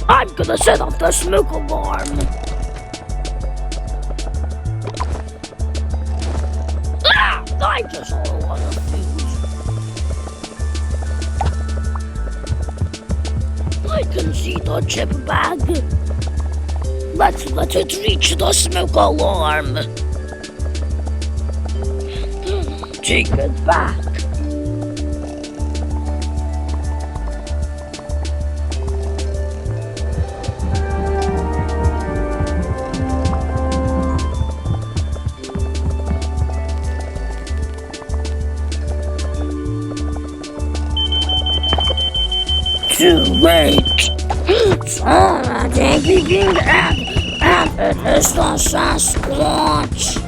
I'm gonna set off the smoke alarm. I just saw a lot of fuse. I can see the chip bag. Let's let it reach the smoke alarm. Take it back. Too late. It's already being and it is the Sasquatch.